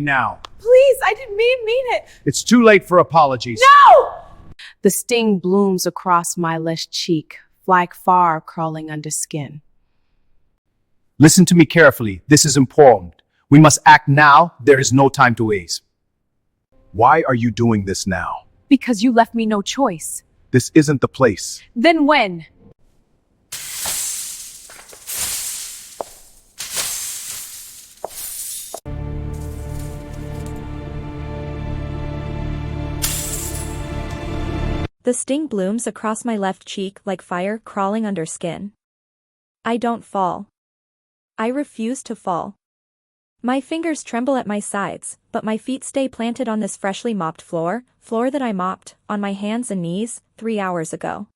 now. Please, I didn't mean it. It's too late for apologies. No! The sting blooms across my left cheek, like fire crawling under skin. Listen to me carefully. This is important. We must act now. There is no time to waste. Why are you doing this now? Because you left me no choice. This isn't the place. Then when? The sting blooms across my left cheek like fire crawling under skin. I don't fall. I refuse to fall. My fingers tremble at my sides, but my feet stay planted on this freshly mopped floor that I mopped, on my hands and knees, 3 hours ago.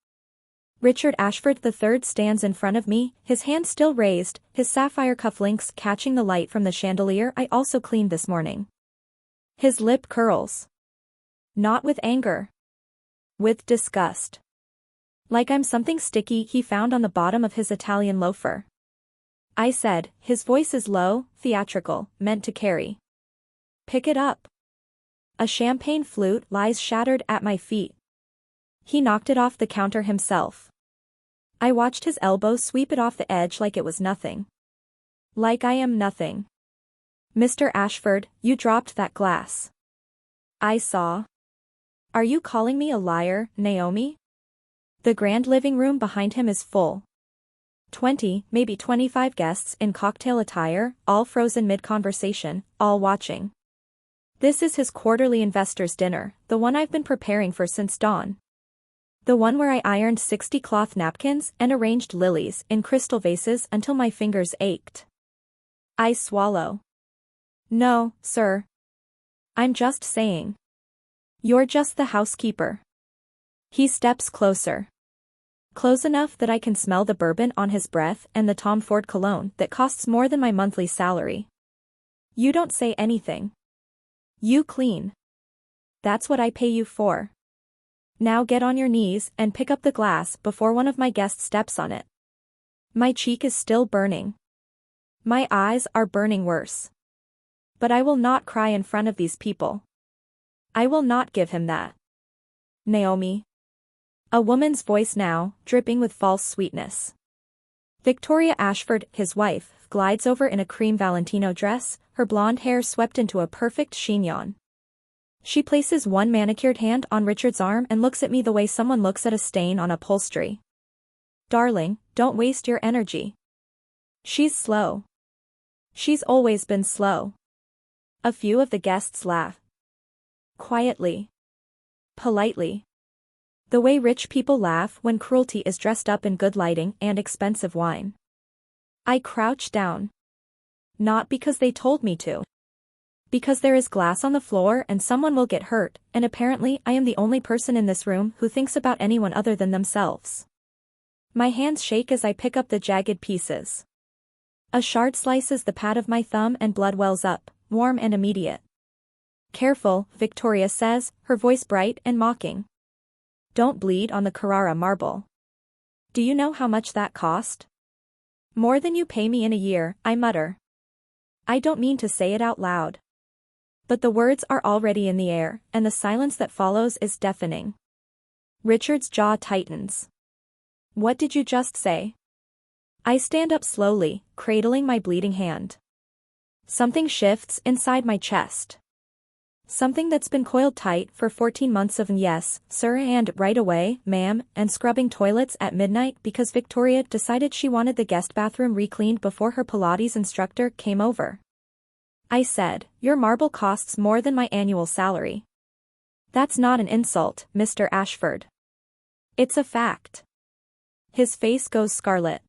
Richard Ashford III stands in front of me, his hand still raised, his sapphire cufflinks catching the light from the chandelier I also cleaned this morning. His lip curls. Not with anger. With disgust. Like I'm something sticky he found on the bottom of his Italian loafer. I said, his voice is low, theatrical, meant to carry. Pick it up. A champagne flute lies shattered at my feet. He knocked it off the counter himself. I watched his elbow sweep it off the edge like it was nothing. Like I am nothing. Mr. Ashford, you dropped that glass. I saw. Are you calling me a liar, Naomi? The grand living room behind him is full. 20, maybe 25 guests in cocktail attire, all frozen mid-conversation, all watching. This is his quarterly investors' dinner, the one I've been preparing for since dawn. The one where I ironed 60 cloth napkins and arranged lilies in crystal vases until my fingers ached. I swallow. No, sir. I'm just saying. You're just the housekeeper. He steps closer. Close enough that I can smell the bourbon on his breath and the Tom Ford cologne that costs more than my monthly salary. You don't say anything. You clean. That's what I pay you for. Now get on your knees and pick up the glass before one of my guests steps on it. My cheek is still burning. My eyes are burning worse. But I will not cry in front of these people. I will not give him that. Naomi. A woman's voice now, dripping with false sweetness. Victoria Ashford, his wife, glides over in a cream Valentino dress, her blonde hair swept into a perfect chignon. She places one manicured hand on Richard's arm and looks at me the way someone looks at a stain on upholstery. Darling, don't waste your energy. She's slow. She's always been slow. A few of the guests laugh. Quietly. Politely. The way rich people laugh when cruelty is dressed up in good lighting and expensive wine. I crouch down. Not because they told me to. Because there is glass on the floor and someone will get hurt, and apparently I am the only person in this room who thinks about anyone other than themselves. My hands shake as I pick up the jagged pieces. A shard slices the pad of my thumb and blood wells up, warm and immediate. Careful, Victoria says, her voice bright and mocking. Don't bleed on the Carrara marble. Do you know how much that cost? More than you pay me in a year, I mutter. I don't mean to say it out loud. But the words are already in the air, and the silence that follows is deafening. Richard's jaw tightens. What did you just say? I stand up slowly, cradling my bleeding hand. Something shifts inside my chest. Something that's been coiled tight for 14 months of yes, sir, and right away, ma'am, and scrubbing toilets at midnight because Victoria decided she wanted the guest bathroom recleaned before her Pilates instructor came over. I said, your marble costs more than my annual salary. That's not an insult, Mr. Ashford. It's a fact. His face goes scarlet.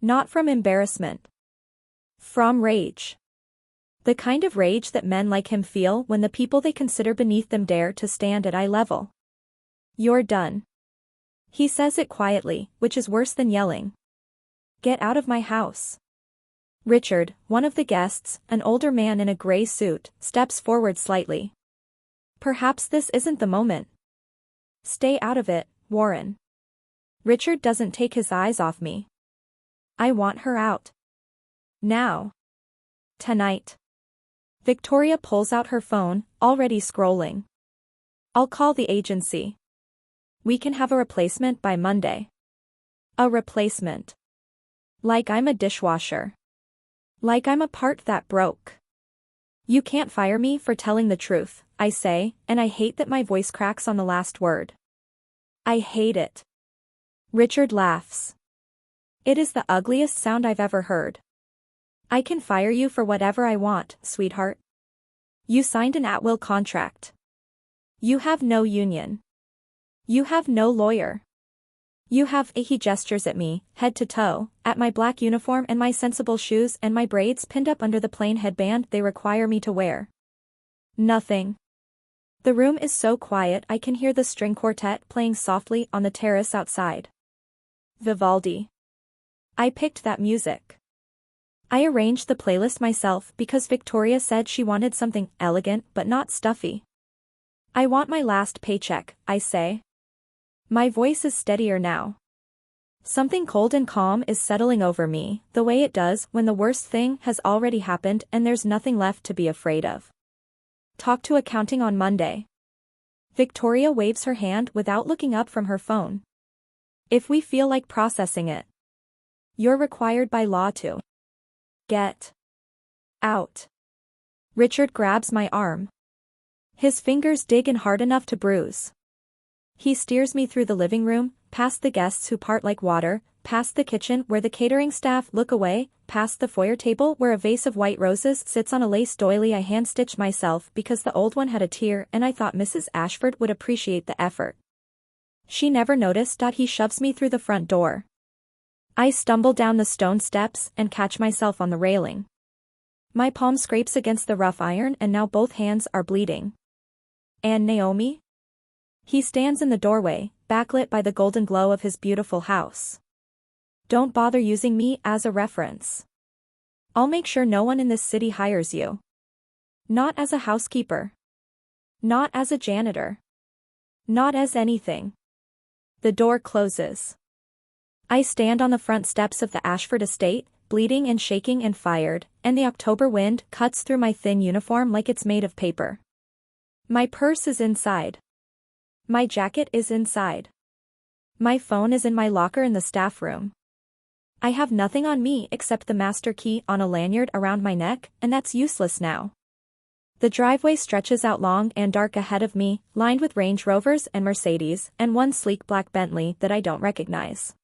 Not from embarrassment. From rage. The kind of rage that men like him feel when the people they consider beneath them dare to stand at eye level. You're done. He says it quietly, which is worse than yelling. Get out of my house. Richard, one of the guests, an older man in a gray suit, steps forward slightly. Perhaps this isn't the moment. Stay out of it, Warren. Richard doesn't take his eyes off me. I want her out. Now. Tonight. Victoria pulls out her phone, already scrolling. I'll call the agency. We can have a replacement by Monday. A replacement. Like I'm a dishwasher. Like I'm a part that broke. You can't fire me for telling the truth, I say, and I hate that my voice cracks on the last word. I hate it. Richard laughs. It is the ugliest sound I've ever heard. I can fire you for whatever I want, sweetheart. You signed an at-will contract. You have no union. You have no lawyer. You have he gestures at me, head to toe, at my black uniform and my sensible shoes and my braids pinned up under the plain headband they require me to wear. Nothing. The room is so quiet I can hear the string quartet playing softly on the terrace outside. Vivaldi. I picked that music. I arranged the playlist myself because Victoria said she wanted something elegant but not stuffy. I want my last paycheck, I say. My voice is steadier now. Something cold and calm is settling over me, the way it does when the worst thing has already happened and there's nothing left to be afraid of. Talk to accounting on Monday. Victoria waves her hand without looking up from her phone. If we feel like processing it. You're required by law to get out. Richard grabs my arm. His fingers dig in hard enough to bruise. He steers me through the living room, past the guests who part like water, past the kitchen where the catering staff look away, past the foyer table where a vase of white roses sits on a lace doily I hand-stitched myself because the old one had a tear and I thought Mrs. Ashford would appreciate the effort. She never noticed. He shoves me through the front door. I stumble down the stone steps and catch myself on the railing. My palm scrapes against the rough iron and now both hands are bleeding. And Naomi? He stands in the doorway, backlit by the golden glow of his beautiful house. Don't bother using me as a reference. I'll make sure no one in this city hires you. Not as a housekeeper. Not as a janitor. Not as anything. The door closes. I stand on the front steps of the Ashford estate, bleeding and shaking and fired, and the October wind cuts through my thin uniform like it's made of paper. My purse is inside. My jacket is inside. My phone is in my locker in the staff room. I have nothing on me except the master key on a lanyard around my neck, and that's useless now. The driveway stretches out long and dark ahead of me, lined with Range Rovers and Mercedes, and one sleek black Bentley that I don't recognize.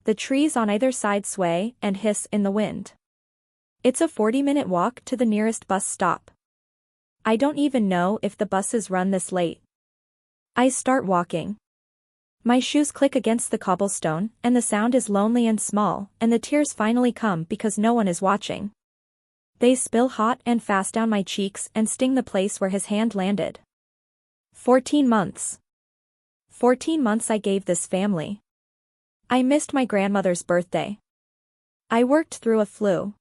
The trees on either side sway and hiss in the wind. It's a 40-minute walk to the nearest bus stop. I don't even know if the buses run this late. I start walking. My shoes click against the cobblestone, and the sound is lonely and small, and the tears finally come because no one is watching. They spill hot and fast down my cheeks and sting the place where his hand landed. 14 months. 14 months I gave this family. I missed my grandmother's birthday. I worked through a flu.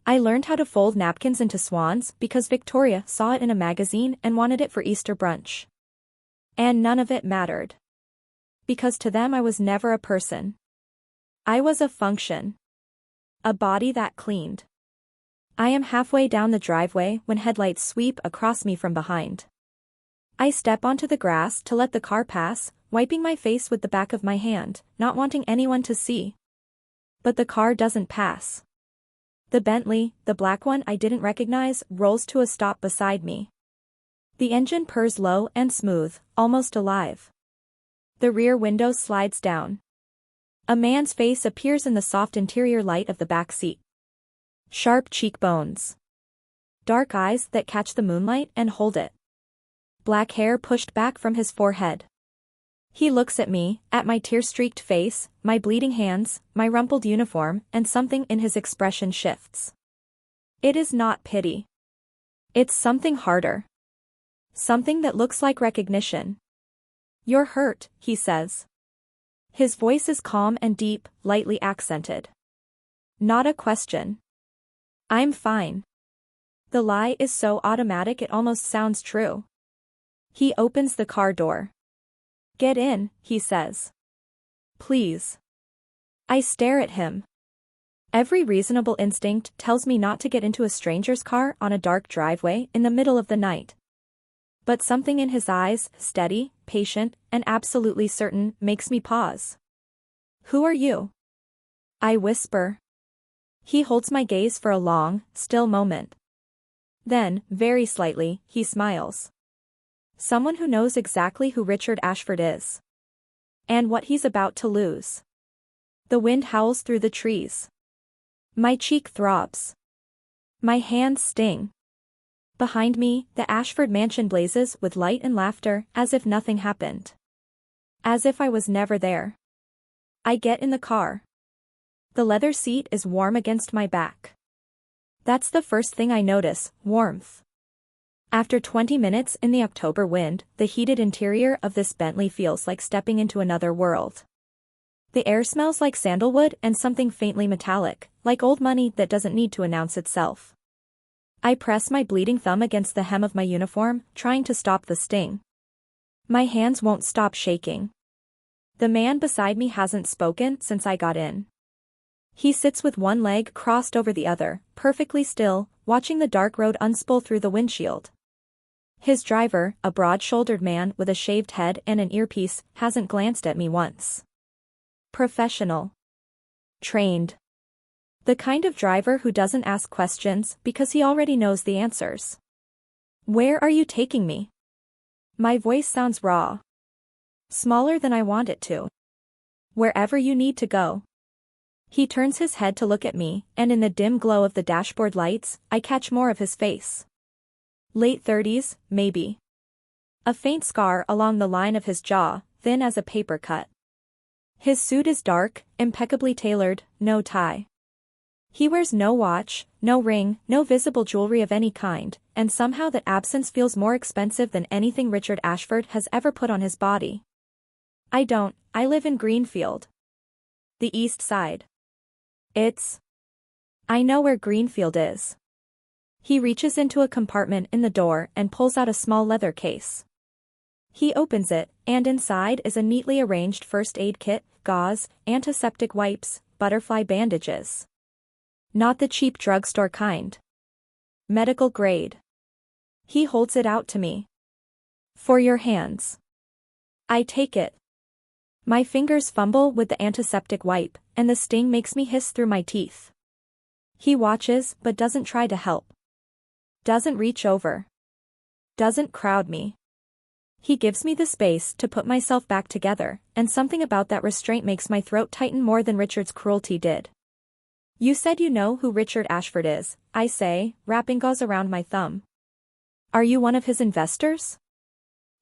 I learned how to fold napkins into swans because Victoria saw it in a magazine and wanted it for Easter brunch. And none of it mattered. Because to them I was never a person. I was a function. A body that cleaned. I am halfway down the driveway when headlights sweep across me from behind. I step onto the grass to let the car pass, wiping my face with the back of my hand, not wanting anyone to see. But the car doesn't pass. The Bentley, the black one I didn't recognize, rolls to a stop beside me. The engine purrs low and smooth, almost alive. The rear window slides down. A man's face appears in the soft interior light of the back seat. Sharp cheekbones. Dark eyes that catch the moonlight and hold it. Black hair pushed back from his forehead. He looks at me, at my tear-streaked face, my bleeding hands, my rumpled uniform, and something in his expression shifts. It is not pity. It's something harder. Something that looks like recognition. You're hurt, he says. His voice is calm and deep, lightly accented. Not a question. I'm fine. The lie is so automatic it almost sounds true. He opens the car door. Get in, he says. Please. I stare at him. Every reasonable instinct tells me not to get into a stranger's car on a dark driveway in the middle of the night. But something in his eyes, steady, patient, and absolutely certain, makes me pause. "Who are you?" I whisper. He holds my gaze for a long, still moment. Then, very slightly, he smiles. "Someone who knows exactly who Richard Ashford is. And what he's about to lose." The wind howls through the trees. My cheek throbs. My hands sting. Behind me, the Ashford mansion blazes with light and laughter, as if nothing happened. As if I was never there. I get in the car. The leather seat is warm against my back. That's the first thing I notice, warmth. After 20 minutes in the October wind, the heated interior of this Bentley feels like stepping into another world. The air smells like sandalwood and something faintly metallic, like old money that doesn't need to announce itself. I press my bleeding thumb against the hem of my uniform, trying to stop the sting. My hands won't stop shaking. The man beside me hasn't spoken since I got in. He sits with one leg crossed over the other, perfectly still, watching the dark road unspool through the windshield. His driver, a broad-shouldered man with a shaved head and an earpiece, hasn't glanced at me once. Professional. Trained. The kind of driver who doesn't ask questions because he already knows the answers. "Where are you taking me?" My voice sounds raw. Smaller than I want it to. "Wherever you need to go." He turns his head to look at me, and in the dim glow of the dashboard lights, I catch more of his face. Late 30s, maybe. A faint scar along the line of his jaw, thin as a paper cut. His suit is dark, impeccably tailored, no tie. He wears no watch, no ring, no visible jewelry of any kind, and somehow that absence feels more expensive than anything Richard Ashford has ever put on his body. I live in Greenfield. The East Side. I know where Greenfield is. He reaches into a compartment in the door and pulls out a small leather case. He opens it, and inside is a neatly arranged first aid kit, gauze, antiseptic wipes, butterfly bandages. Not the cheap drugstore kind. Medical grade. He holds it out to me. "For your hands." I take it. My fingers fumble with the antiseptic wipe, and the sting makes me hiss through my teeth. He watches, but doesn't try to help. Doesn't reach over. Doesn't crowd me. He gives me the space to put myself back together, and something about that restraint makes my throat tighten more than Richard's cruelty did. "You said you know who Richard Ashford is," I say, wrapping gauze around my thumb. "Are you one of his investors?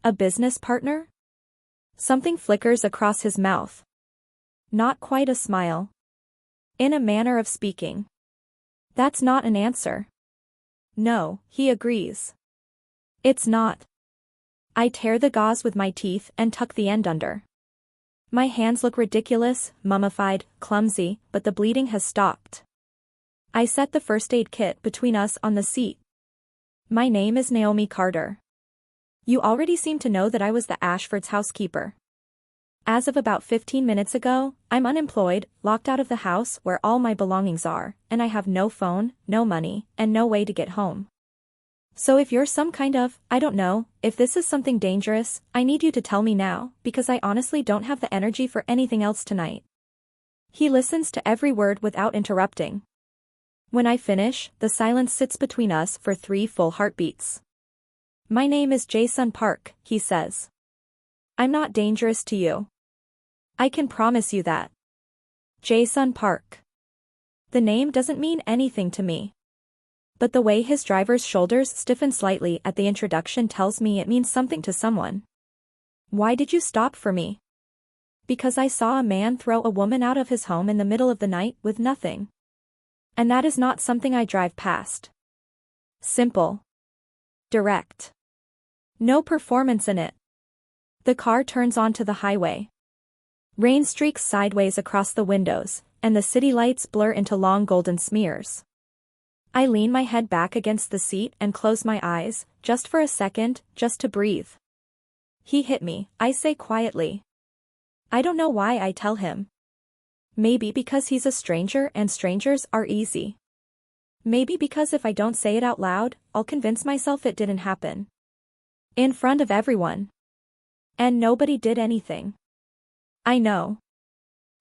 A business partner?" Something flickers across his mouth. Not quite a smile. In a manner of speaking. That's not an answer. "No," he agrees. "It's not." I tear the gauze with my teeth and tuck the end under. My hands look ridiculous, mummified, clumsy, but the bleeding has stopped. I set the first aid kit between us on the seat. "My name is Naomi Carter. You already seem to know that I was the Ashfords' housekeeper. As of about 15 minutes ago, I'm unemployed, locked out of the house where all my belongings are, and I have no phone, no money, and no way to get home. So if you're some kind of, I don't know, if this is something dangerous, I need you to tell me now, because I honestly don't have the energy for anything else tonight." He listens to every word without interrupting. When I finish, the silence sits between us for 3 full heartbeats. "My name is Jason Park," he says. "I'm not dangerous to you. I can promise you that." Jason Park. The name doesn't mean anything to me. But the way his driver's shoulders stiffen slightly at the introduction tells me it means something to someone. "Why did you stop for me?" "Because I saw a man throw a woman out of his home in the middle of the night with nothing. And that is not something I drive past." Simple. Direct. No performance in it. The car turns onto the highway. Rain streaks sideways across the windows, and the city lights blur into long golden smears. I lean my head back against the seat and close my eyes, just for a second, just to breathe. "He hit me," I say quietly. I don't know why I tell him. Maybe because he's a stranger and strangers are easy. Maybe because if I don't say it out loud, I'll convince myself it didn't happen. In front of everyone. And nobody did anything. I know.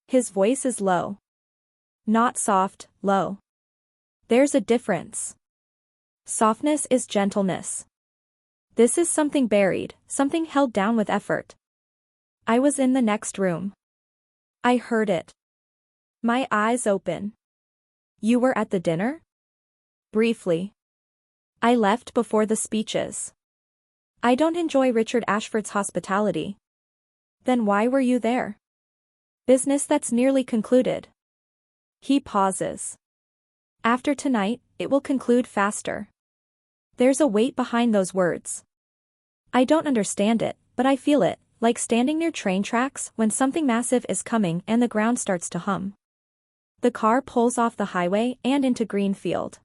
His voice is low. Not soft, low. There's a difference. Softness is gentleness. This is something buried, something held down with effort. I was in the next room. I heard it. My eyes open. You were at the dinner? Briefly. I left before the speeches. I don't enjoy Richard Ashford's hospitality. Then why were you there? Business that's nearly concluded. He pauses. After tonight, it will conclude faster. There's a weight behind those words. I don't understand it, but I feel it, like standing near train tracks when something massive is coming and the ground starts to hum. The car pulls off the highway and into green field.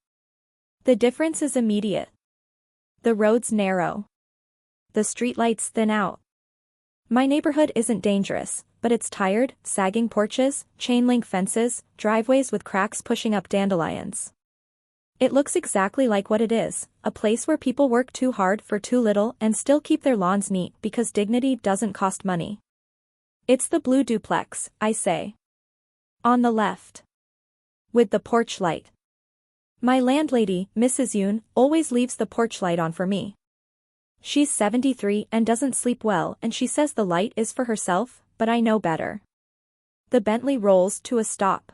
The difference is immediate. The road's narrow. The streetlights thin out. My neighborhood isn't dangerous, but it's tired, sagging porches, chain-link fences, driveways with cracks pushing up dandelions. It looks exactly like what it is, a place where people work too hard for too little and still keep their lawns neat because dignity doesn't cost money. It's the blue duplex, I say. On the left. With the porch light. My landlady, Mrs. Yoon, always leaves the porch light on for me. She's 73 and doesn't sleep well and she says the light is for herself, but I know better. The Bentley rolls to a stop.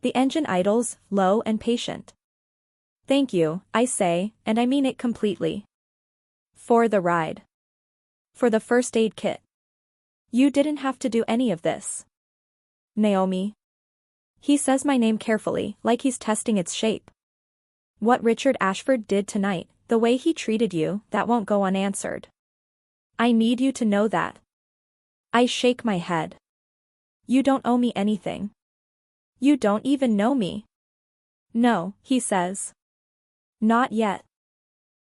The engine idles, low and patient. Thank you, I say, and I mean it completely. For the ride. For the first aid kit. You didn't have to do any of this. Naomi. He says my name carefully, like he's testing its shape. What Richard Ashford did tonight, the way he treated you, that won't go unanswered. I need you to know that. I shake my head. You don't owe me anything. You don't even know me. No, he says. Not yet.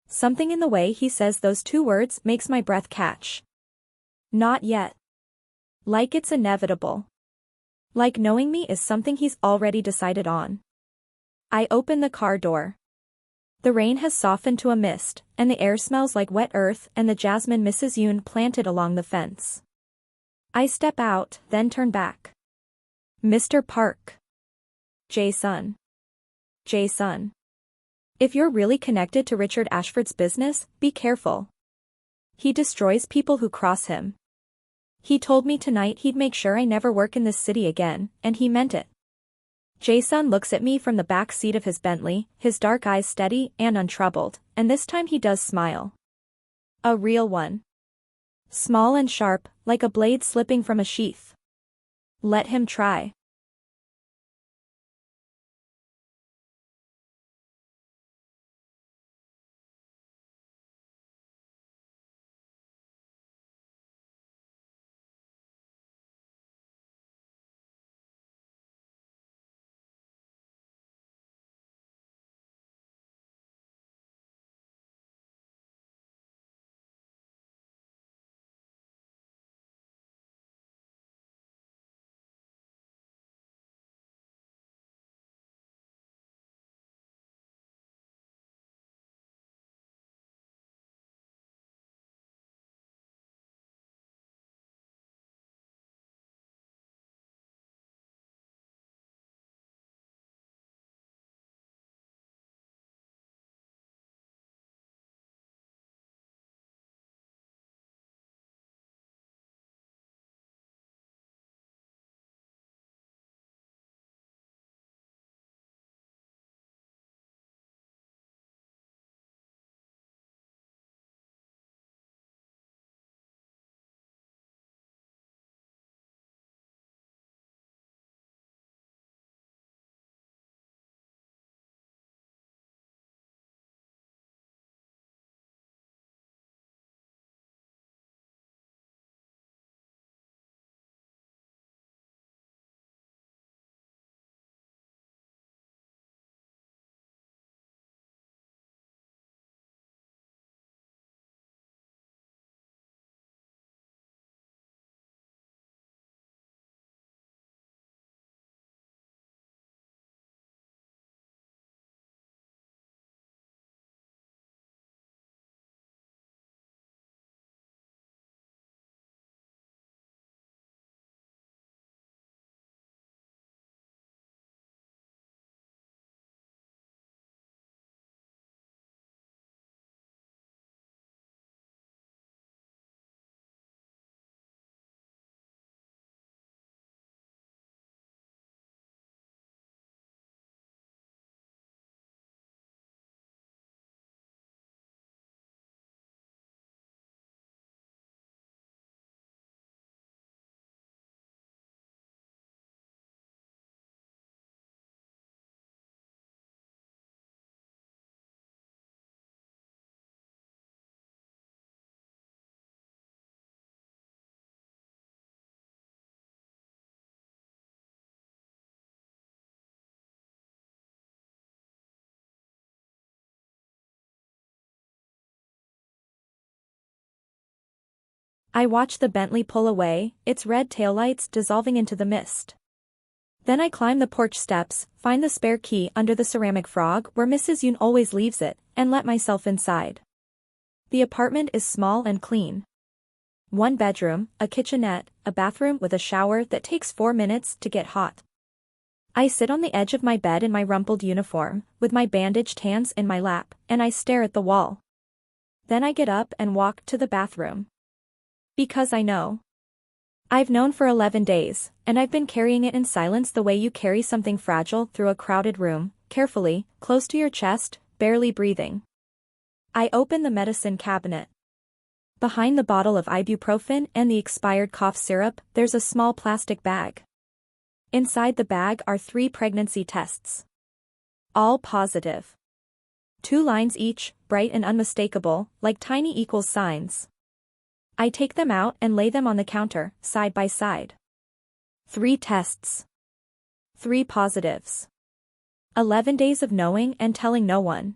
Something in the way he says those two words makes my breath catch. Not yet. Like it's inevitable. Like knowing me is something he's already decided on. I open the car door. The rain has softened to a mist, and the air smells like wet earth and the jasmine Mrs. Yoon planted along the fence. I step out, then turn back. Mr. Park. Jae-sun. Jae-sun. If you're really connected to Richard Ashford's business, be careful. He destroys people who cross him. He told me tonight he'd make sure I never work in this city again, and he meant it. Jae-sun looks at me from the back seat of his Bentley, his dark eyes steady and untroubled, and this time he does smile. A real one. Small and sharp, like a blade slipping from a sheath. Let him try. I watch the Bentley pull away, its red taillights dissolving into the mist. Then I climb the porch steps, find the spare key under the ceramic frog where Mrs. Yoon always leaves it, and let myself inside. The apartment is small and clean. One bedroom, a kitchenette, a bathroom with a shower that takes 4 minutes to get hot. I sit on the edge of my bed in my rumpled uniform, with my bandaged hands in my lap, and I stare at the wall. Then I get up and walk to the bathroom. Because I know. I've known for 11 days, and I've been carrying it in silence the way you carry something fragile through a crowded room, carefully, close to your chest, barely breathing. I open the medicine cabinet. Behind the bottle of ibuprofen and the expired cough syrup, there's a small plastic bag. Inside the bag are 3 pregnancy tests. All positive. 2 lines each, bright and unmistakable, like tiny equals signs. I take them out and lay them on the counter, side by side. 3 tests. 3 positives. 11 days of knowing and telling no one.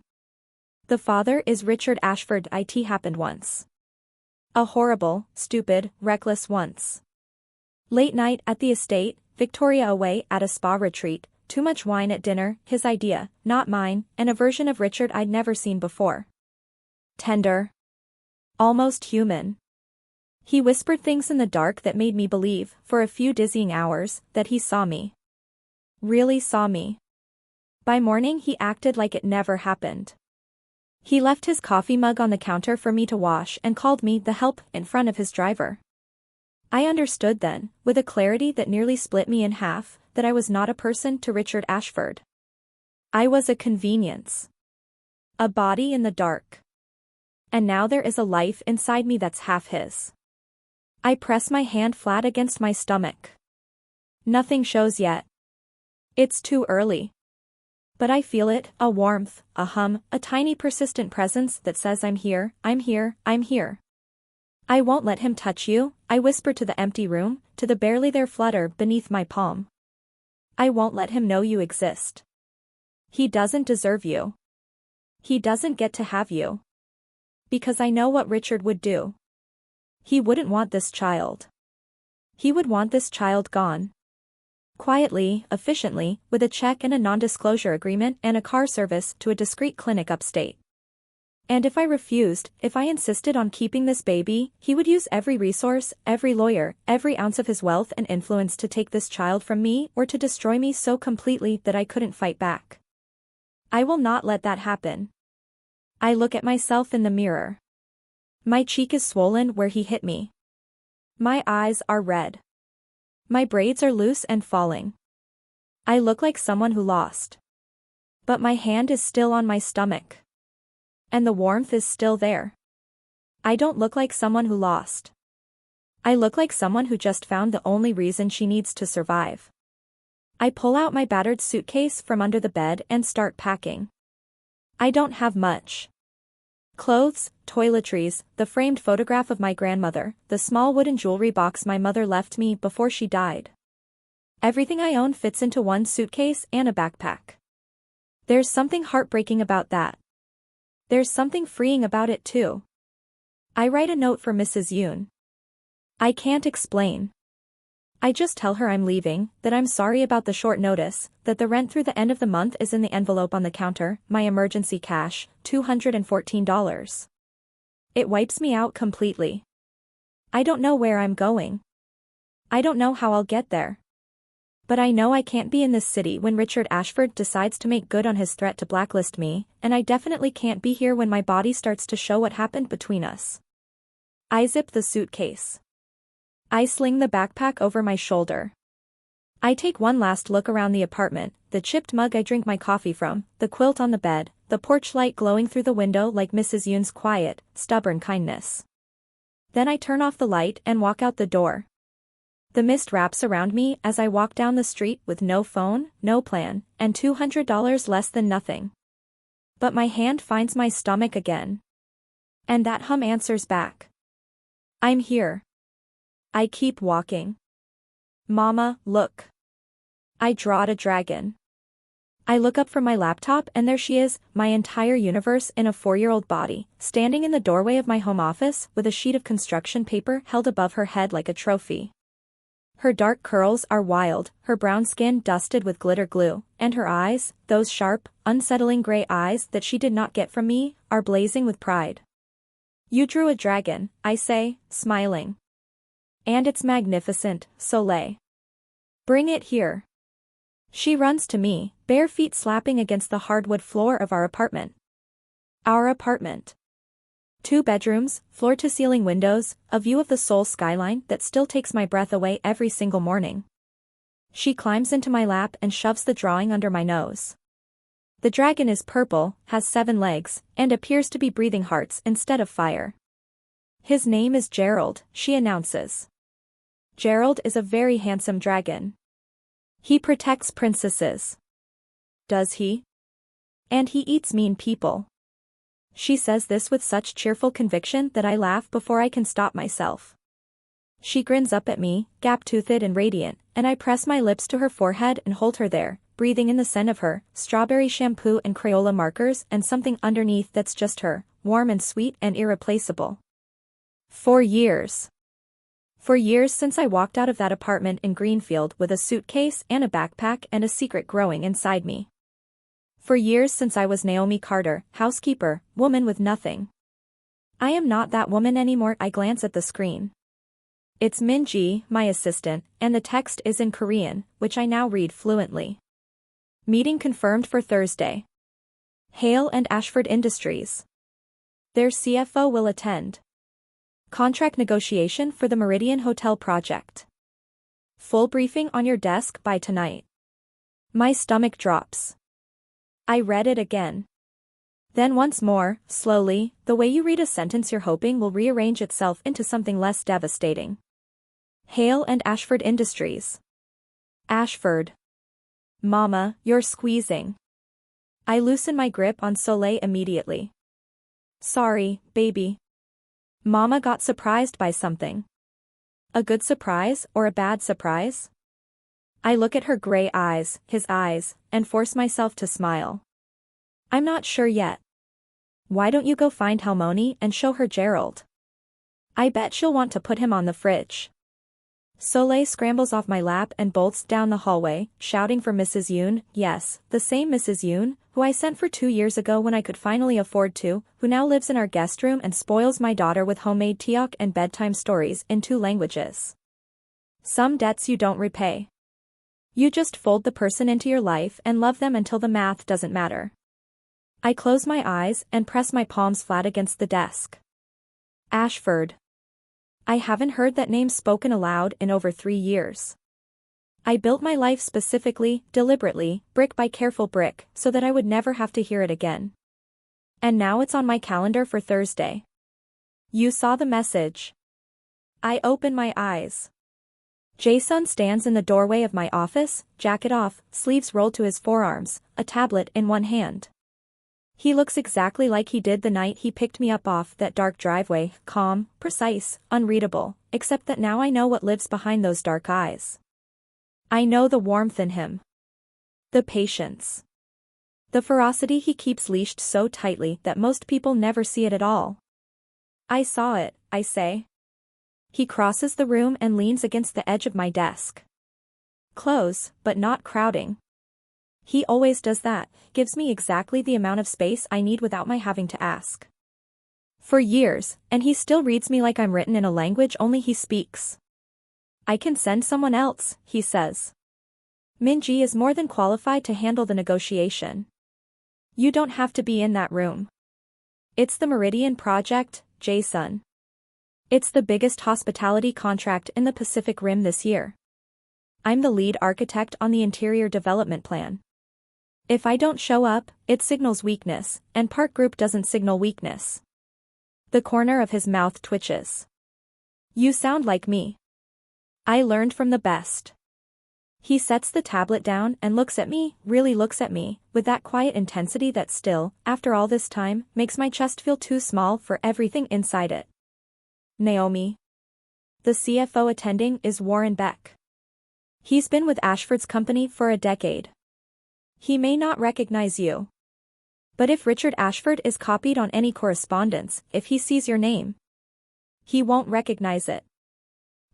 The father is Richard Ashford. It happened once. A horrible, stupid, reckless once. Late night at the estate, Victoria away at a spa retreat, too much wine at dinner, his idea, not mine, and a version of Richard I'd never seen before. Tender. Almost human. He whispered things in the dark that made me believe, for a few dizzying hours, that he saw me. Really saw me. By morning he acted like it never happened. He left his coffee mug on the counter for me to wash and called me the help in front of his driver. I understood then, with a clarity that nearly split me in half, that I was not a person to Richard Ashford. I was a convenience. A body in the dark. And now there is a life inside me that's half his. I press my hand flat against my stomach. Nothing shows yet. It's too early. But I feel it, a warmth, a hum, a tiny persistent presence that says I'm here, I'm here, I'm here. I won't let him touch you, I whisper to the empty room, to the barely there flutter beneath my palm. I won't let him know you exist. He doesn't deserve you. He doesn't get to have you. Because I know what Richard would do. He wouldn't want this child. He would want this child gone. Quietly, efficiently, with a check and a non-disclosure agreement and a car service to a discreet clinic upstate. And if I refused, if I insisted on keeping this baby, he would use every resource, every lawyer, every ounce of his wealth and influence to take this child from me or to destroy me so completely that I couldn't fight back. I will not let that happen. I look at myself in the mirror. My cheek is swollen where he hit me. My eyes are red. My braids are loose and falling. I look like someone who lost. But my hand is still on my stomach. And the warmth is still there. I don't look like someone who lost. I look like someone who just found the only reason she needs to survive. I pull out my battered suitcase from under the bed and start packing. I don't have much. Clothes, toiletries, the framed photograph of my grandmother, the small wooden jewelry box my mother left me before she died. Everything I own fits into one suitcase and a backpack. There's something heartbreaking about that. There's something freeing about it too. I write a note for Mrs. Yoon. I can't explain. I just tell her I'm leaving, that I'm sorry about the short notice, that the rent through the end of the month is in the envelope on the counter, my emergency cash, $214. It wipes me out completely. I don't know where I'm going. I don't know how I'll get there. But I know I can't be in this city when Richard Ashford decides to make good on his threat to blacklist me, and I definitely can't be here when my body starts to show what happened between us. I zip the suitcase. I sling the backpack over my shoulder. I take one last look around the apartment, the chipped mug I drink my coffee from, the quilt on the bed, the porch light glowing through the window like Mrs. Yoon's quiet, stubborn kindness. Then I turn off the light and walk out the door. The mist wraps around me as I walk down the street with no phone, no plan, and $200 less than nothing. But my hand finds my stomach again. And that hum answers back. I'm here. I keep walking. Mama, look. I drawed a dragon. I look up from my laptop and there she is, my entire universe in a 4-year-old body, standing in the doorway of my home office with a sheet of construction paper held above her head like a trophy. Her dark curls are wild, her brown skin dusted with glitter glue, and her eyes, those sharp, unsettling gray eyes that she did not get from me, are blazing with pride. You drew a dragon, I say, smiling. And it's magnificent, Soleil. Bring it here. She runs to me, bare feet slapping against the hardwood floor of our apartment. Our apartment. 2 bedrooms, floor-to-ceiling windows, a view of the Seoul skyline that still takes my breath away every single morning. She climbs into my lap and shoves the drawing under my nose. The dragon is purple, has 7 legs, and appears to be breathing hearts instead of fire. His name is Gerald, she announces. Gerald is a very handsome dragon. He protects princesses. Does he? And he eats mean people. She says this with such cheerful conviction that I laugh before I can stop myself. She grins up at me, gap-toothed and radiant, and I press my lips to her forehead and hold her there, breathing in the scent of her, strawberry shampoo and Crayola markers and something underneath that's just her, warm and sweet and irreplaceable. 4 years. 4 years since I walked out of that apartment in Greenfield with a suitcase and a backpack and a secret growing inside me. 4 years since I was Naomi Carter, housekeeper, woman with nothing. I am not that woman anymore. I glance at the screen. It's Min-ji, my assistant, and the text is in Korean, which I now read fluently. Meeting confirmed for Thursday. Hale and Ashford Industries. Their CFO will attend. Contract negotiation for the Meridian Hotel project. Full briefing on your desk by tonight. My stomach drops. I read it again. Then once more, slowly, the way you read a sentence you're hoping will rearrange itself into something less devastating. Hale and Ashford Industries. Ashford. Mama, you're squeezing. I loosen my grip on Soleil immediately. Sorry, baby. Mama got surprised by something. A good surprise or a bad surprise? I look at her gray eyes, his eyes, and force myself to smile. I'm not sure yet. Why don't you go find Halmoni and show her Gerald? I bet she'll want to put him on the fridge. Soleil scrambles off my lap and bolts down the hallway, shouting for Mrs. Yoon, yes, the same Mrs. Yoon, who I sent for 2 years ago when I could finally afford to, who now lives in our guest room and spoils my daughter with homemade tiok and bedtime stories in 2 languages. Some debts you don't repay. You just fold the person into your life and love them until the math doesn't matter. I close my eyes and press my palms flat against the desk. Ashford. I haven't heard that name spoken aloud in over 3 years. I built my life specifically, deliberately, brick by careful brick, so that I would never have to hear it again. And now it's on my calendar for Thursday. You saw the message. I open my eyes. Jason stands in the doorway of my office, jacket off, sleeves rolled to his forearms, a tablet in one hand. He looks exactly like he did the night he picked me up off that dark driveway, calm, precise, unreadable, except that now I know what lives behind those dark eyes. I know the warmth in him. The patience. The ferocity he keeps leashed so tightly that most people never see it at all. I saw it, I say. He crosses the room and leans against the edge of my desk. Close, but not crowding. He always does that, gives me exactly the amount of space I need without my having to ask. For years, and he still reads me like I'm written in a language only he speaks. I can send someone else, he says. Min-ji is more than qualified to handle the negotiation. You don't have to be in that room. It's the Meridian project, Jason. It's the biggest hospitality contract in the Pacific Rim this year. I'm the lead architect on the interior development plan. If I don't show up, it signals weakness, and Park Group doesn't signal weakness. The corner of his mouth twitches. You sound like me. I learned from the best. He sets the tablet down and looks at me, really looks at me, with that quiet intensity that still, after all this time, makes my chest feel too small for everything inside it. Naomi. The CFO attending is Warren Beck. He's been with Ashford's company for a decade. He may not recognize you. But if Richard Ashford is copied on any correspondence, if he sees your name, he won't recognize it.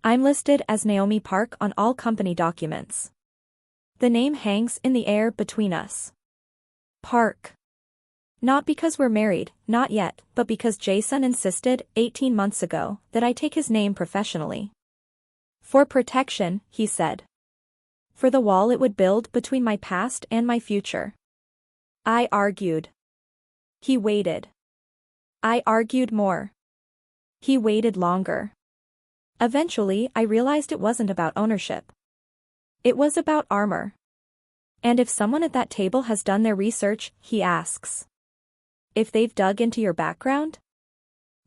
I'm listed as Naomi Park on all company documents. The name hangs in the air between us. Park. Not because we're married, not yet, but because Jason insisted, 18 months ago, that I take his name professionally. For protection, he said. For the wall it would build between my past and my future. I argued. He waited. I argued more. He waited longer. Eventually, I realized it wasn't about ownership. It was about armor. And if someone at that table has done their research, he asks. If they've dug into your background?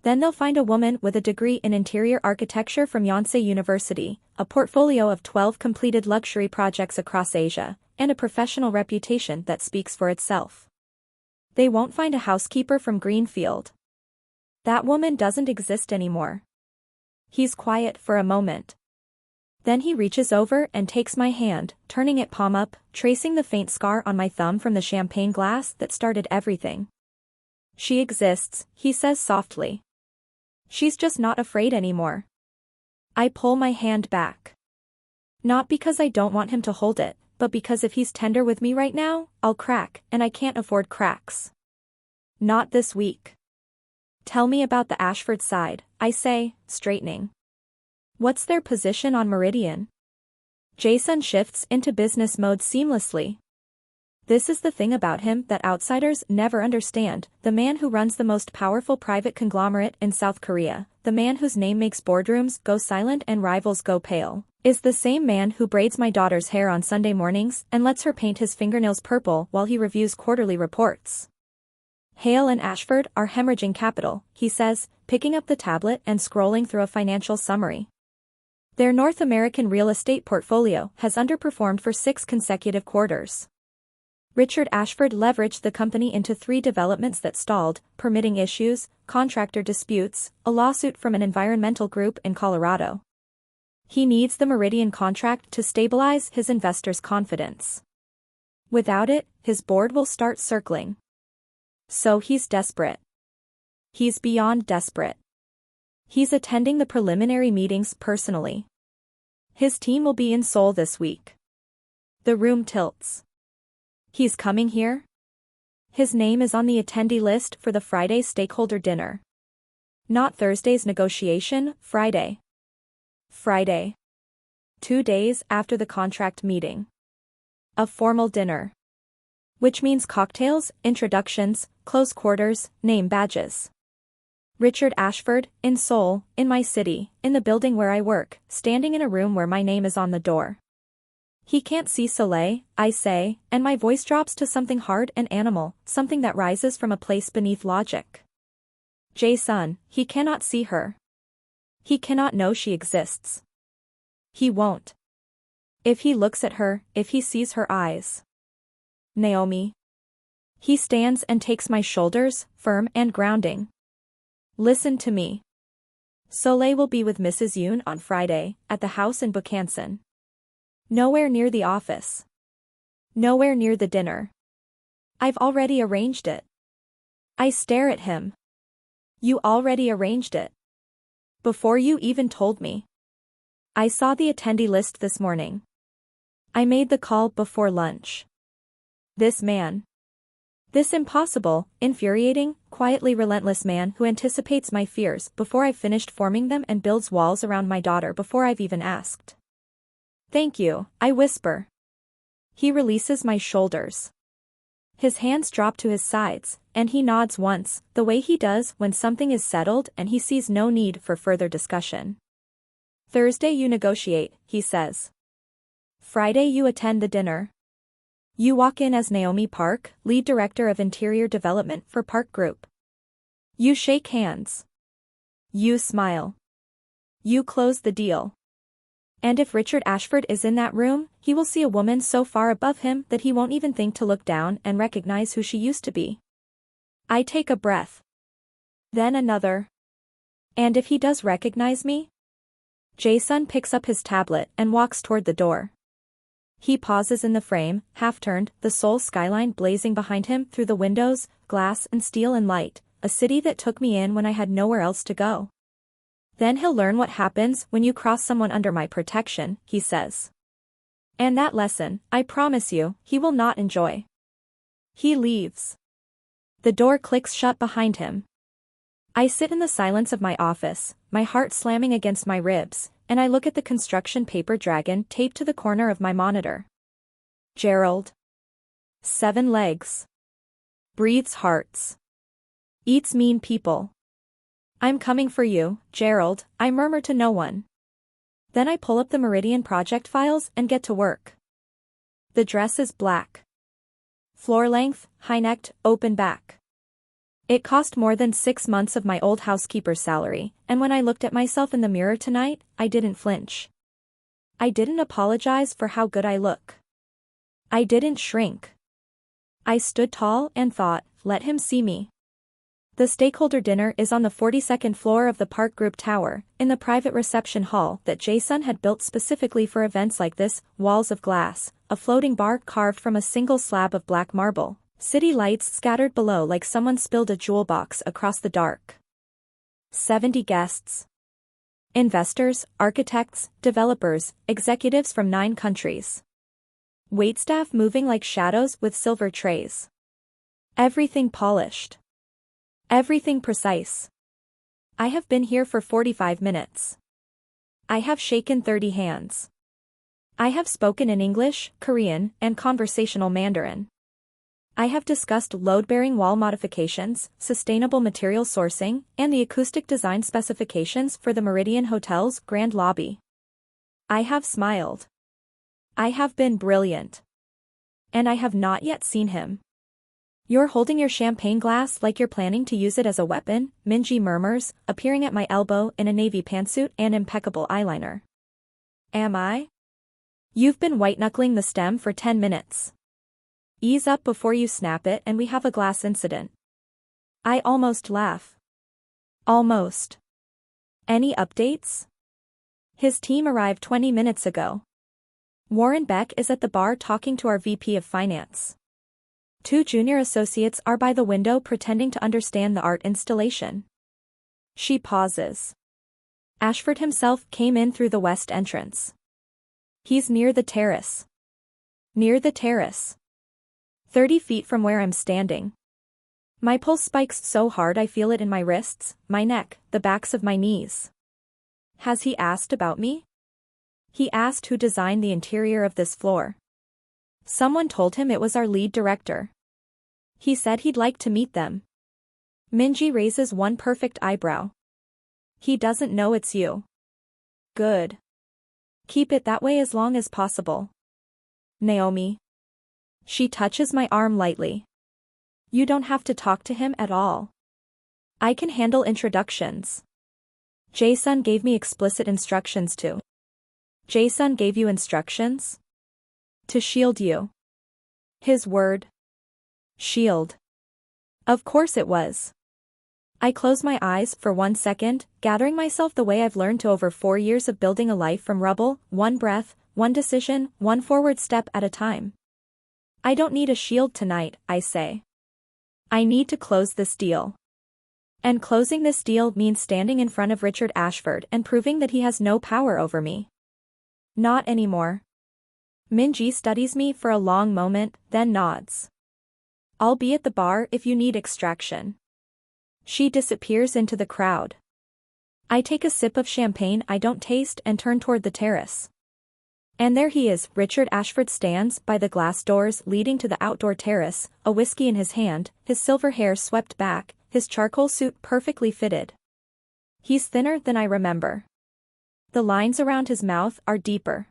Then they'll find a woman with a degree in interior architecture from Yonsei University, a portfolio of 12 completed luxury projects across Asia, and a professional reputation that speaks for itself. They won't find a housekeeper from Greenfield. That woman doesn't exist anymore. He's quiet for a moment. Then he reaches over and takes my hand, turning it palm up, tracing the faint scar on my thumb from the champagne glass that started everything. She exists, he says softly. She's just not afraid anymore. I pull my hand back. Not because I don't want him to hold it, but because if he's tender with me right now, I'll crack, and I can't afford cracks. Not this week. Tell me about the Ashford side, I say, straightening. What's their position on Meridian? Jason shifts into business mode seamlessly. This is the thing about him that outsiders never understand, the man who runs the most powerful private conglomerate in South Korea, the man whose name makes boardrooms go silent and rivals go pale, is the same man who braids my daughter's hair on Sunday mornings and lets her paint his fingernails purple while he reviews quarterly reports. Hale and Ashford are hemorrhaging capital, he says, picking up the tablet and scrolling through a financial summary. Their North American real estate portfolio has underperformed for 6 consecutive quarters. Richard Ashford leveraged the company into 3 developments that stalled, permitting issues, contractor disputes, a lawsuit from an environmental group in Colorado. He needs the Meridian contract to stabilize his investors' confidence. Without it, his board will start circling. So he's desperate. He's beyond desperate. He's attending the preliminary meetings personally. His team will be in Seoul this week. The room tilts. He's coming here? His name is on the attendee list for the Friday stakeholder dinner. Not Thursday's negotiation, Friday. Friday. 2 days after the contract meeting. A formal dinner. Which means cocktails, introductions, close quarters, name badges. Richard Ashford, in Seoul, in my city, in the building where I work, standing in a room where my name is on the door. He can't see Soleil, I say, and my voice drops to something hard and animal, something that rises from a place beneath logic. Jason, he cannot see her. He cannot know she exists. He won't. If he looks at her, if he sees her eyes. Naomi. He stands and takes my shoulders, firm and grounding. Listen to me. Soleil will be with Mrs. Yoon on Friday, at the house in Bukhansan. Nowhere near the office. Nowhere near the dinner. I've already arranged it. I stare at him. You already arranged it. Before you even told me. I saw the attendee list this morning. I made the call before lunch. This man. This impossible, infuriating, quietly relentless man who anticipates my fears before I've finished forming them and builds walls around my daughter before I've even asked. Thank you, I whisper. He releases my shoulders. His hands drop to his sides, and he nods once, the way he does when something is settled and he sees no need for further discussion. Thursday you negotiate, he says. Friday you attend the dinner. You walk in as Naomi Park, lead director of interior development for Park Group. You shake hands. You smile. You close the deal. And if Richard Ashford is in that room, he will see a woman so far above him that he won't even think to look down and recognize who she used to be. I take a breath. Then another. And if he does recognize me? Jason picks up his tablet and walks toward the door. He pauses in the frame, half-turned, the Seoul skyline blazing behind him through the windows, glass and steel and light, a city that took me in when I had nowhere else to go. Then he'll learn what happens when you cross someone under my protection, he says. And that lesson, I promise you, he will not enjoy. He leaves. The door clicks shut behind him. I sit in the silence of my office, my heart slamming against my ribs, and I look at the construction paper dragon taped to the corner of my monitor. Gerald. 7 legs. Breathes hearts. Eats mean people. I'm coming for you, Gerald, I murmur to no one. Then I pull up the Meridian project files and get to work. The dress is black. Floor length, high-necked, open back. It cost more than 6 months of my old housekeeper's salary, and when I looked at myself in the mirror tonight, I didn't flinch. I didn't apologize for how good I look. I didn't shrink. I stood tall and thought, let him see me. The stakeholder dinner is on the 42nd floor of the Park Group Tower, in the private reception hall that Jason had built specifically for events like this, walls of glass, a floating bar carved from a single slab of black marble, city lights scattered below like someone spilled a jewel box across the dark. 70 guests. Investors, architects, developers, executives from 9 countries. Waitstaff moving like shadows with silver trays. Everything polished. Everything precise. I have been here for 45 minutes. I have shaken 30 hands. I have spoken in English, Korean, and conversational Mandarin. I have discussed load-bearing wall modifications, sustainable material sourcing, and the acoustic design specifications for the Meridian Hotel's grand lobby. I have smiled. I have been brilliant. And I have not yet seen him. You're holding your champagne glass like you're planning to use it as a weapon, Minji murmurs, appearing at my elbow in a navy pantsuit and impeccable eyeliner. Am I? You've been white-knuckling the stem for 10 minutes. Ease up before you snap it and we have a glass incident. I almost laugh. Almost. Any updates? His team arrived 20 minutes ago. Warren Beck is at the bar talking to our VP of Finance. 2 junior associates are by the window pretending to understand the art installation. She pauses. Ashford himself came in through the west entrance. He's near the terrace. Near the terrace. 30 feet from where I'm standing. My pulse spikes so hard I feel it in my wrists, my neck, the backs of my knees. Has he asked about me? He asked who designed the interior of this floor. Someone told him it was our lead director. He said he'd like to meet them. Minji raises one perfect eyebrow. He doesn't know it's you. Good. Keep it that way as long as possible. Naomi. She touches my arm lightly. You don't have to talk to him at all. I can handle introductions. Jason gave me explicit instructions to. Jason gave you instructions? To shield you. His word. Shield. Of course it was. I close my eyes for 1 second, gathering myself the way I've learned to over 4 years of building a life from rubble, one breath, one decision, one forward step at a time. I don't need a shield tonight, I say. I need to close this deal. And closing this deal means standing in front of Richard Ashford and proving that he has no power over me. Not anymore. Minji studies me for a long moment, then nods. I'll be at the bar if you need extraction. She disappears into the crowd. I take a sip of champagne I don't taste and turn toward the terrace. And there he is, Richard Ashford stands by the glass doors leading to the outdoor terrace, a whiskey in his hand, his silver hair swept back, his charcoal suit perfectly fitted. He's thinner than I remember. The lines around his mouth are deeper.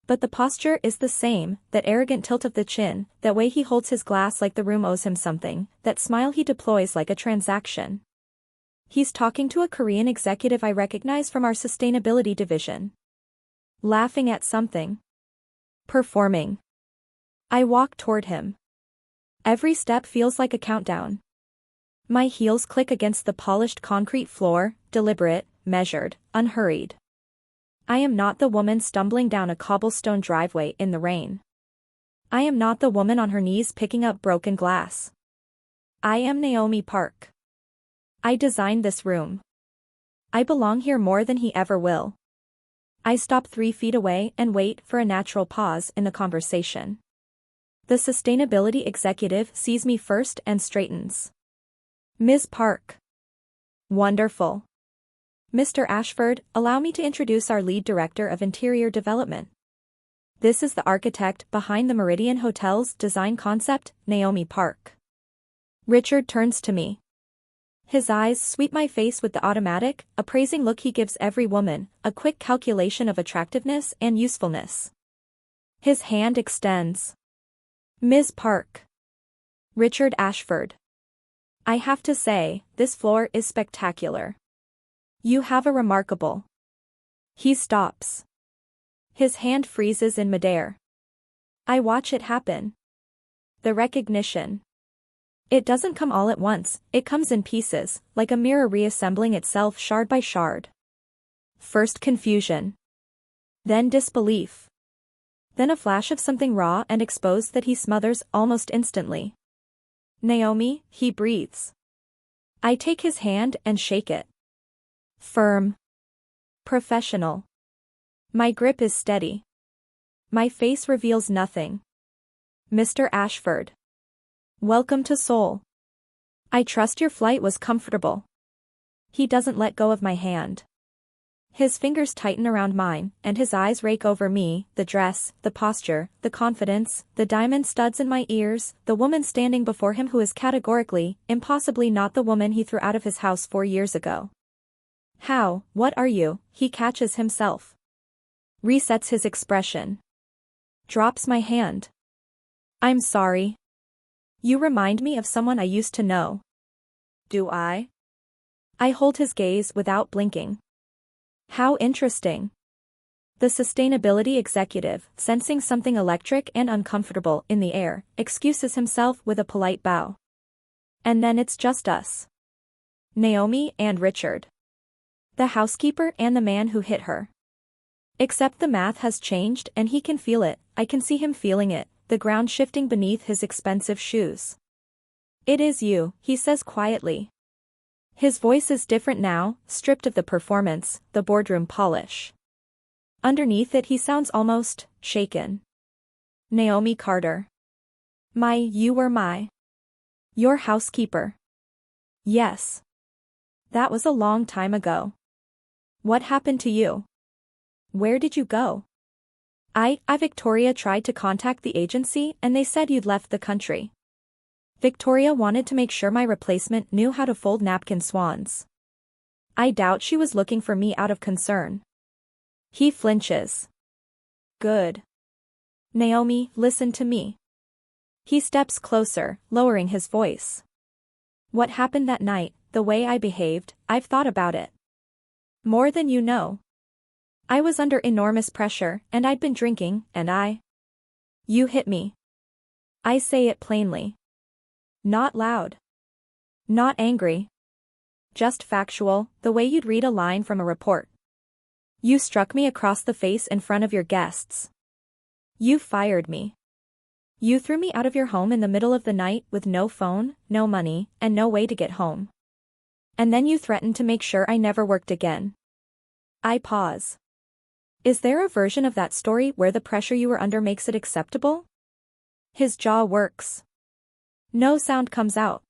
But the posture is the same, that arrogant tilt of the chin, that way he holds his glass like the room owes him something, that smile he deploys like a transaction. He's talking to a Korean executive I recognize from our sustainability division. Laughing at something. Performing. I walk toward him. Every step feels like a countdown. My heels click against the polished concrete floor, deliberate, measured, unhurried. I am not the woman stumbling down a cobblestone driveway in the rain. I am not the woman on her knees picking up broken glass. I am Naomi Park. I designed this room. I belong here more than he ever will. I stop 3 feet away and wait for a natural pause in the conversation. The sustainability executive sees me first and straightens. Ms. Park. Wonderful. Mr. Ashford, allow me to introduce our lead director of interior development. This is the architect behind the Meridian Hotel's design concept, Naomi Park. Richard turns to me. His eyes sweep my face with the automatic, appraising look he gives every woman, a quick calculation of attractiveness and usefulness. His hand extends. Ms. Park. Richard Ashford. I have to say, this floor is spectacular. You have a remarkable. He stops. His hand freezes in midair. I watch it happen. The recognition. It doesn't come all at once, it comes in pieces, like a mirror reassembling itself shard by shard. First confusion. Then disbelief. Then a flash of something raw and exposed that he smothers almost instantly. Naomi, he breathes. I take his hand and shake it. Firm. Professional. My grip is steady. My face reveals nothing. Mr. Ashford. Welcome to Seoul. I trust your flight was comfortable. He doesn't let go of my hand. His fingers tighten around mine, and his eyes rake over me, the dress, the posture, the confidence, the diamond studs in my ears, the woman standing before him who is categorically, impossibly not the woman he threw out of his house 4 years ago. How, what are you? He catches himself. Resets his expression. Drops my hand. I'm sorry. You remind me of someone I used to know. Do I? I hold his gaze without blinking. How interesting. The sustainability executive, sensing something electric and uncomfortable in the air, excuses himself with a polite bow. And then it's just us. Naomi and Richard. The housekeeper and the man who hit her. Except the math has changed and he can feel it, I can see him feeling it, the ground shifting beneath his expensive shoes. It is you, he says quietly. His voice is different now, stripped of the performance, the boardroom polish. Underneath it he sounds almost shaken. Naomi Carter. You were your housekeeper. Yes. That was a long time ago. What happened to you? Where did you go? Victoria tried to contact the agency and they said you'd left the country. Victoria wanted to make sure my replacement knew how to fold napkin swans. I doubt she was looking for me out of concern. He flinches. Good. Naomi, listen to me. He steps closer, lowering his voice. What happened that night, the way I behaved, I've thought about it. More than you know. I was under enormous pressure, and I'd been drinking, and You hit me. I say it plainly. Not loud. Not angry. Just factual, the way you'd read a line from a report. You struck me across the face in front of your guests. You fired me. You threw me out of your home in the middle of the night with no phone, no money, and no way to get home. And then you threatened to make sure I never worked again. I pause. Is there a version of that story where the pressure you were under makes it acceptable? His jaw works. No sound comes out.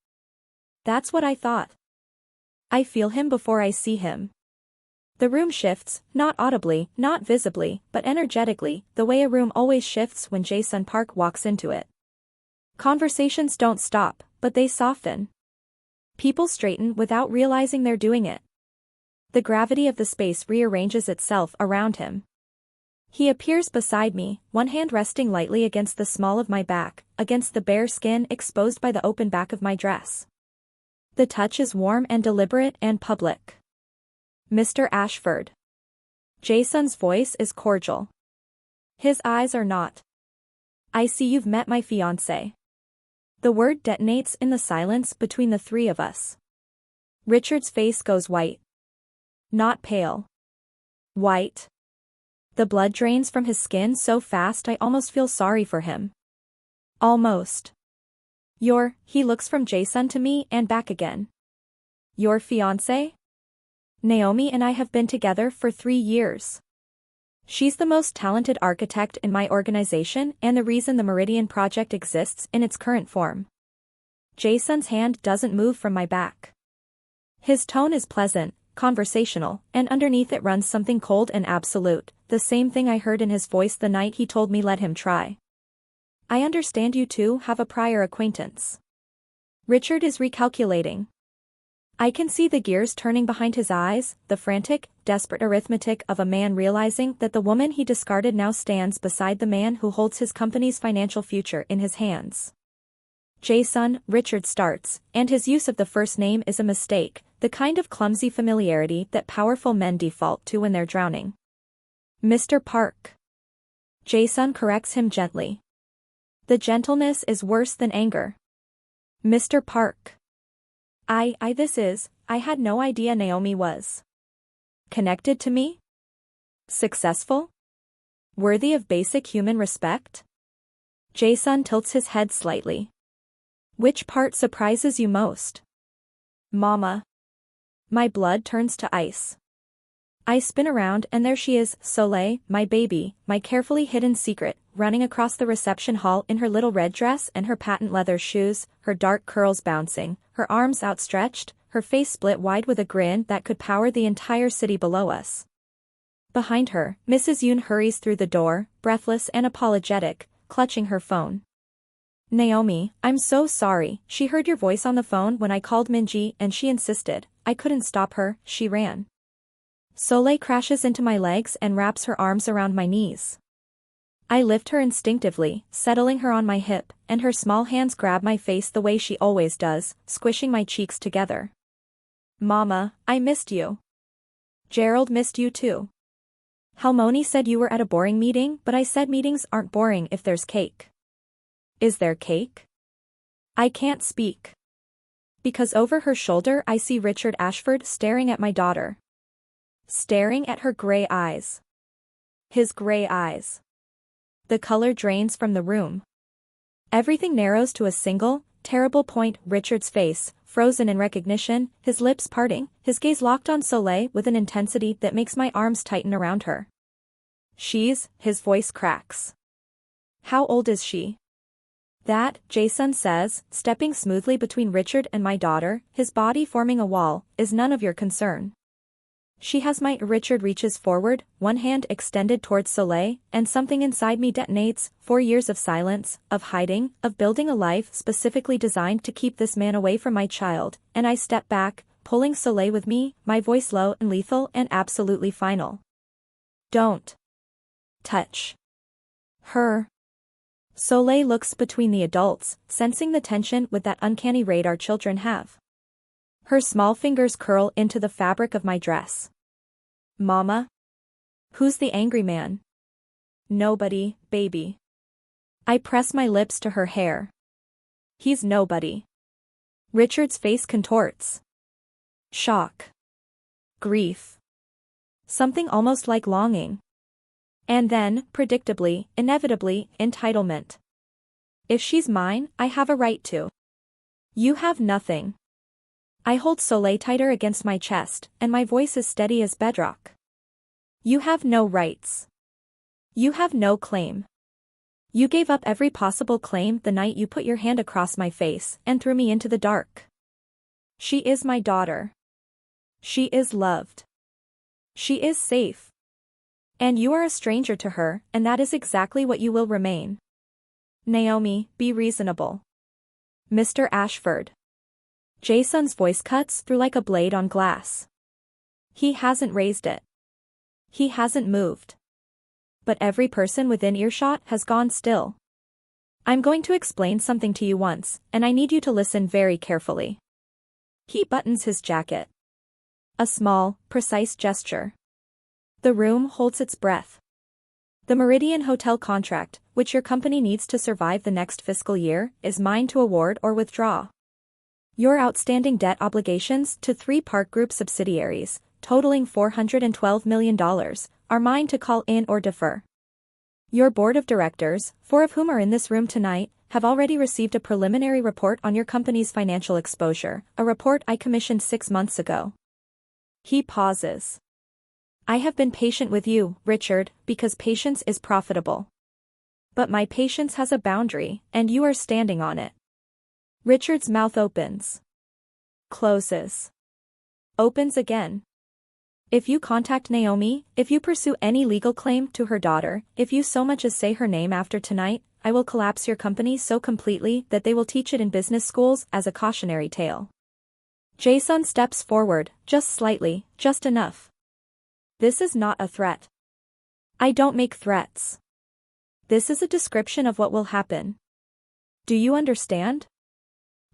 That's what I thought. I feel him before I see him. The room shifts, not audibly, not visibly, but energetically, the way a room always shifts when Jason Park walks into it. Conversations don't stop, but they soften. People straighten without realizing they're doing it. The gravity of the space rearranges itself around him. He appears beside me, one hand resting lightly against the small of my back, against the bare skin exposed by the open back of my dress. The touch is warm and deliberate and public. Mr. Ashford. Jason's voice is cordial. His eyes are not. I see you've met my fiancé. The word detonates in the silence between the three of us. Richard's face goes white. Not pale. White. The blood drains from his skin so fast I almost feel sorry for him. Almost. He looks from Jason to me and back again. Your fiancé? Naomi and I have been together for 3 years. She's the most talented architect in my organization and the reason the Meridian project exists in its current form. Jason's hand doesn't move from my back. His tone is pleasant, conversational, and underneath it runs something cold and absolute, the same thing I heard in his voice the night he told me let him try. I understand you two have a prior acquaintance. Richard is recalculating. I can see the gears turning behind his eyes, the frantic, desperate arithmetic of a man realizing that the woman he discarded now stands beside the man who holds his company's financial future in his hands. Jason, Richard starts, and his use of the first name is a mistake, the kind of clumsy familiarity that powerful men default to when they're drowning. Mr. Park. Jason corrects him gently. The gentleness is worse than anger. Mr. Park. I had no idea Naomi was connected to me? Successful? Worthy of basic human respect? Jason tilts his head slightly. Which part surprises you most? Mama. My blood turns to ice. I spin around and there she is, Soleil, my baby, my carefully hidden secret, running across the reception hall in her little red dress and her patent leather shoes, her dark curls bouncing, her arms outstretched, her face split wide with a grin that could power the entire city below us. Behind her, Mrs. Yoon hurries through the door, breathless and apologetic, clutching her phone. Naomi, I'm so sorry, she heard your voice on the phone when I called Minji and she insisted. I couldn't stop her, she ran. Soleil crashes into my legs and wraps her arms around my knees. I lift her instinctively, settling her on my hip, and her small hands grab my face the way she always does, squishing my cheeks together. Mama, I missed you. Gerald missed you too. Halmoni said you were at a boring meeting, but I said meetings aren't boring if there's cake. Is there cake? I can't speak. Because over her shoulder I see Richard Ashford staring at my daughter. Staring at her gray eyes. His gray eyes. The color drains from the room. Everything narrows to a single, terrible point, Richard's face, frozen in recognition, his lips parting, his gaze locked on Soleil with an intensity that makes my arms tighten around her. His voice cracks. How old is she? That, Jason says, stepping smoothly between Richard and my daughter, his body forming a wall, is none of your concern. She has my. Richard reaches forward, one hand extended towards Soleil, and something inside me detonates. 4 years of silence, of hiding, of building a life specifically designed to keep this man away from my child, and I step back, pulling Soleil with me, my voice low and lethal and absolutely final. Don't touch her. Soleil looks between the adults, sensing the tension with that uncanny radar children have. Her small fingers curl into the fabric of my dress. Mama? Who's the angry man? Nobody, baby. I press my lips to her hair. He's nobody. Richard's face contorts. Shock. Grief. Something almost like longing. And then, predictably, inevitably, entitlement. If she's mine, I have a right to. You have nothing. I hold Soleil tighter against my chest, and my voice is steady as bedrock. You have no rights. You have no claim. You gave up every possible claim the night you put your hand across my face and threw me into the dark. She is my daughter. She is loved. She is safe. And you are a stranger to her, and that is exactly what you will remain. Naomi, be reasonable. Mr. Ashford. Jason's voice cuts through like a blade on glass. He hasn't raised it. He hasn't moved. But every person within earshot has gone still. I'm going to explain something to you once, and I need you to listen very carefully. He buttons his jacket. A small, precise gesture. The room holds its breath. The Meridian Hotel contract, which your company needs to survive the next fiscal year, is mine to award or withdraw. Your outstanding debt obligations to 3 Park Group subsidiaries, totaling $412 million, are mine to call in or defer. Your board of directors, 4 of whom are in this room tonight, have already received a preliminary report on your company's financial exposure, a report I commissioned 6 months ago. He pauses. I have been patient with you, Richard, because patience is profitable. But my patience has a boundary, and you are standing on it. Richard's mouth opens. Closes. Opens again. If you contact Naomi, if you pursue any legal claim to her daughter, if you so much as say her name after tonight, I will collapse your company so completely that they will teach it in business schools as a cautionary tale. Jason steps forward, just slightly, just enough. This is not a threat. I don't make threats. This is a description of what will happen. Do you understand?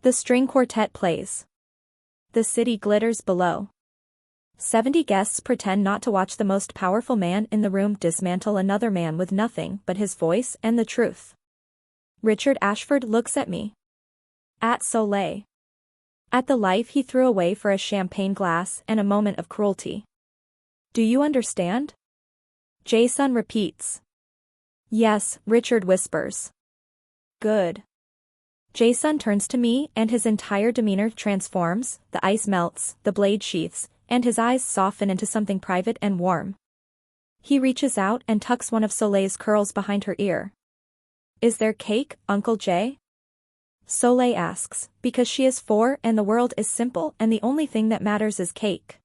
The string quartet plays. The city glitters below. 70 guests pretend not to watch the most powerful man in the room dismantle another man with nothing but his voice and the truth. Richard Ashford looks at me. At Soleil. At the life he threw away for a champagne glass and a moment of cruelty. Do you understand? Jason repeats. Yes, Richard whispers. Good. Jason turns to me and his entire demeanor transforms, the ice melts, the blade sheaths, and his eyes soften into something private and warm. He reaches out and tucks one of Soleil's curls behind her ear. Is there cake, Uncle Jay? Soleil asks, because she is 4 and the world is simple and the only thing that matters is cake.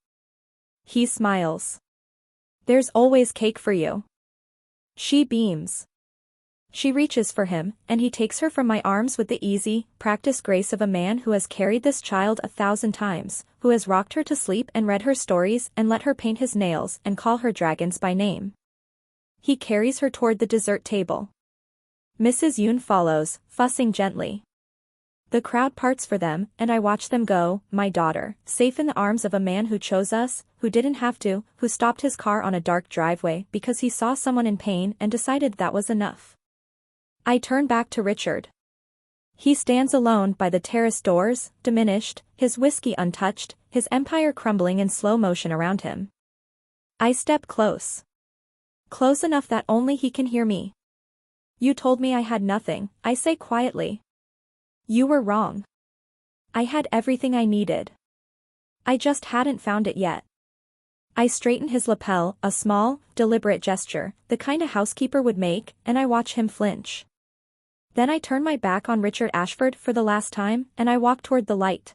He smiles. There's always cake for you. She beams. She reaches for him, and he takes her from my arms with the easy, practiced grace of a man who has carried this child 1,000 times, who has rocked her to sleep and read her stories and let her paint his nails and call her dragons by name. He carries her toward the dessert table. Mrs. Yoon follows, fussing gently. The crowd parts for them, and I watch them go, my daughter, safe in the arms of a man who chose us, who didn't have to, who stopped his car on a dark driveway because he saw someone in pain and decided that was enough. I turn back to Richard. He stands alone by the terrace doors, diminished, his whiskey untouched, his empire crumbling in slow motion around him. I step close. Close enough that only he can hear me. You told me I had nothing, I say quietly. You were wrong. I had everything I needed. I just hadn't found it yet. I straighten his lapel, a small, deliberate gesture, the kind a housekeeper would make, and I watch him flinch. Then I turn my back on Richard Ashford for the last time, and I walk toward the light.